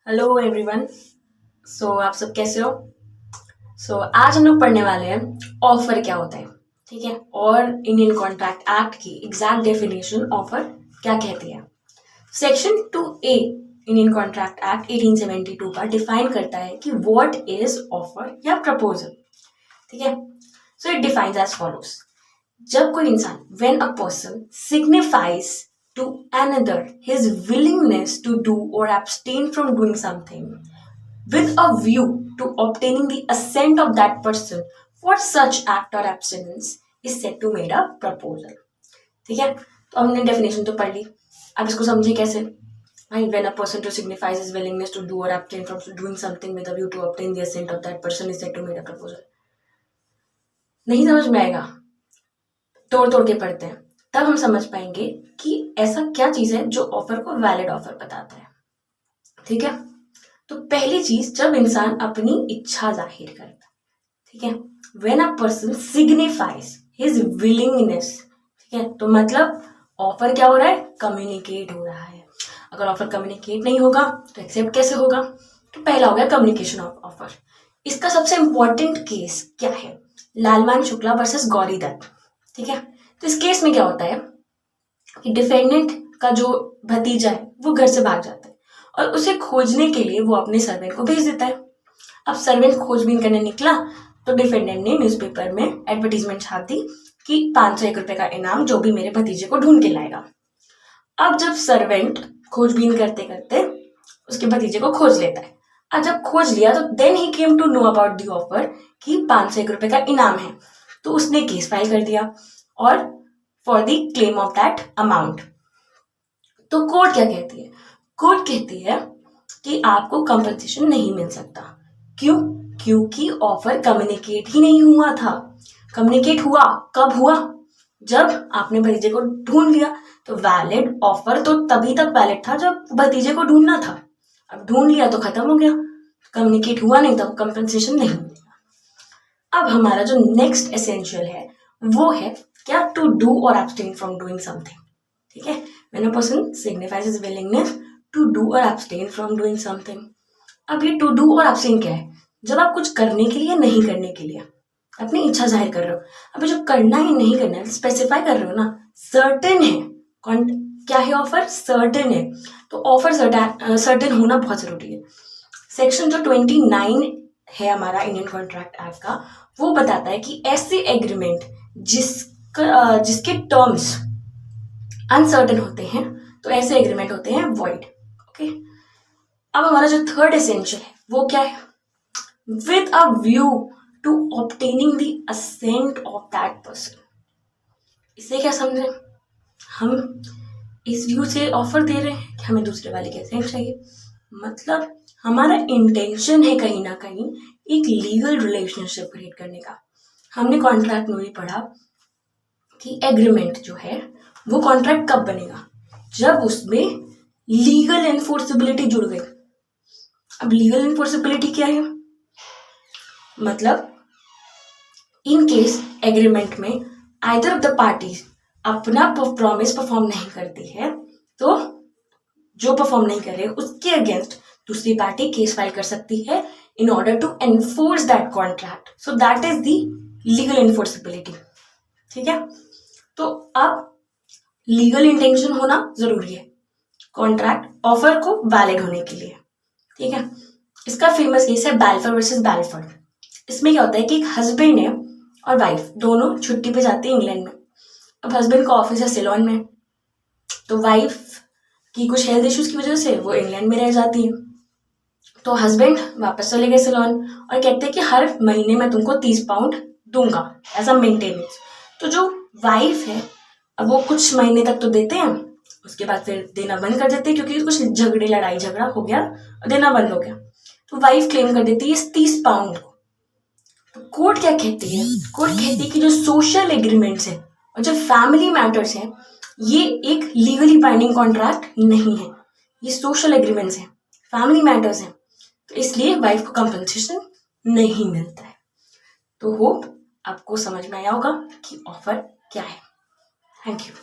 Hello everyone. आप सब कैसे हो? आज हम लोग पढ़ने वाले हैं ऑफर क्या होता है, ठीक है, और इंडियन कॉन्ट्रैक्ट एक्ट की एग्जैक्ट डेफिनेशन ऑफर क्या कहती है। Section 2A Indian contract act 1872 का डिफाइन करता है कि व्हाट इज ऑफर या प्रपोजल, ठीक है। It defines as follows. जब कोई इंसान when a person signifies to another his willingness to do or abstain from doing something with a view to obtaining the assent of that person for such act or abstinence is said to made a proposal। ठीक है, तो हमने definition तो पढ़ ली। अब इसको समझे कैसे? When a person to signifies his willingness to do or abstain from doing something with a view to obtain the assent of that person is said to made a proposal। नहीं समझ में आएगा, तोड़ तोड़ के पढ़ते हैं, तब हम समझ पाएंगे कि ऐसा क्या चीज है जो ऑफर को वैलिड ऑफर बताता है। ठीक है, तो पहली चीज, जब इंसान अपनी इच्छा जाहिर करता है, ठीक है, when a person signifies his willingness, ठीक है, तो मतलब ऑफर क्या हो रहा है? कम्युनिकेट हो रहा है। अगर ऑफर कम्युनिकेट नहीं होगा तो एक्सेप्ट कैसे होगा? तो पहला हो गया कम्युनिकेशन ऑफ ऑफर। इसका सबसे इंपॉर्टेंट केस क्या है? लालमान शुक्ला वर्सेस गौरी दत्त। ठीक है, तो इस केस में क्या होता है कि डिफेंडेंट का जो भतीजा है वो घर से भाग जाता है और उसे खोजने के लिए वो अपने सर्वेंट को भेज देता है। अब सर्वेंट खोजबीन करने निकला तो डिफेंडेंट ने न्यूज़पेपर में एडवर्टीजमेंट छाप दी कि 501 रुपए का इनाम जो भी मेरे भतीजे को ढूंढ के लाएगा। अब जब सर्वेंट खोजबीन करते करते उसके भतीजे को खोज लेता है, और जब खोज लिया तो देन ही came to know about the offer कि 501 रुपए का इनाम है, तो उसने केस फाइल कर दिया और for the claim of that amount. तो कोर्ट क्या कहती है? कोर्ट कहती है कि आपको कंपनसेशन नहीं मिल सकता। क्यों? क्योंकि ऑफर कम्युनिकेट ही नहीं हुआ था। कम्युनिकेट हुआ कब हुआ? जब आपने भतीजे को ढूंढ लिया। तो वैलिड ऑफर तो तभी तक वैलिड था जब भतीजे को ढूंढना था। अब ढूंढ लिया तो खत्म हो गया, कम्युनिकेट हुआ नहीं तो कंपनसेशन नहीं मिलेगा। अब हमारा जो नेक्स्ट एसेंशियल है वो है क्या? To do or abstain from doing something. ठीक है, when a person signifies his willingness to do or abstain from doing something. अब ये टू डू और एब्सटेन क्या है? जब आप कुछ करने के लिए, नहीं करने के लिए अपनी इच्छा जाहिर कर रहे हो। अब जो करना है नहीं करना है स्पेसिफाई कर रहे हो ना, सर्टेन है। क्या है ऑफर? सर्टेन है। तो ऑफर सर्टेन होना बहुत जरूरी है। सेक्शन जो 29 है हमारा इंडियन कॉन्ट्रैक्ट एक्ट का, वो बताता है कि ऐसे एग्रीमेंट जिसके टर्म्स अनसर्टेन होते हैं तो ऐसे एग्रीमेंट होते हैं वॉइड। ओके, अब हमारा जो थर्ड एसेंशियल है वो क्या है? With a view to obtaining the assent of that person. इसे क्या समझे? हम इस व्यू से ऑफर दे रहे हैं कि हमें दूसरे वाले की असेंट चाहिए, मतलब हमारा इंटेंशन है कहीं ना कहीं एक लीगल रिलेशनशिप क्रिएट करने का। हमने कॉन्ट्रैक्ट में भी पढ़ा कि एग्रीमेंट जो है वो कॉन्ट्रैक्ट कब बनेगा? जब उसमें लीगल एनफोर्सेबिलिटी जुड़ गई। अब लीगल एनफोर्सेबिलिटी क्या है? मतलब इन केस एग्रीमेंट में आइदर ऑफ द पार्टीज अपना प्रॉमिस परफॉर्म नहीं करती है, तो जो परफॉर्म नहीं कर रहे उसके अगेंस्ट दूसरी पार्टी केस फाइल कर सकती है in order to enforce that contract. So that is the legal enforceability. ठीक है, तो अब लीगल इंटेंशन होना जरूरी है कॉन्ट्रैक्ट ऑफर को वैलिड होने के लिए। ठीक है, इसका फेमस केस है बैल्फोर वर्सेस बैल्फोर। इसमें क्या होता है कि एक हस्बैंड है और वाइफ दोनों छुट्टी पे जाते हैं इंग्लैंड में। अब हस्बैंड का ऑफिस है सिलोन में, तो वाइफ की कुछ हेल्थ इश्यूज की वजह से वो इंग्लैंड में रह जाती है। तो हस्बैंड वापस चले गए सिलोन और कहते हैं कि हर महीने मैं तुमको 30 पाउंड दूंगा एज अ मेंटेनेंस। तो जो वाइफ है अब वो कुछ महीने तक तो देते हैं, उसके बाद फिर देना बंद कर देते हैं क्योंकि कुछ लड़ाई झगड़ा हो गया और देना बंद हो गया। तो वाइफ क्लेम कर देती है इस 30 पाउंड को। तो कोर्ट क्या कहती है? कोर्ट कहती है कि जो सोशल एग्रीमेंट्स है और जो फैमिली मैटर्स है ये एक लीगली बाइंडिंग कॉन्ट्रैक्ट नहीं है, ये सोशल एग्रीमेंट्स है, फैमिली मैटर्स है, तो इसलिए वाइफ को कंपनसेशन नहीं मिलता है। तो होप आपको समझ में आया होगा कि ऑफर क्या है। Thank you.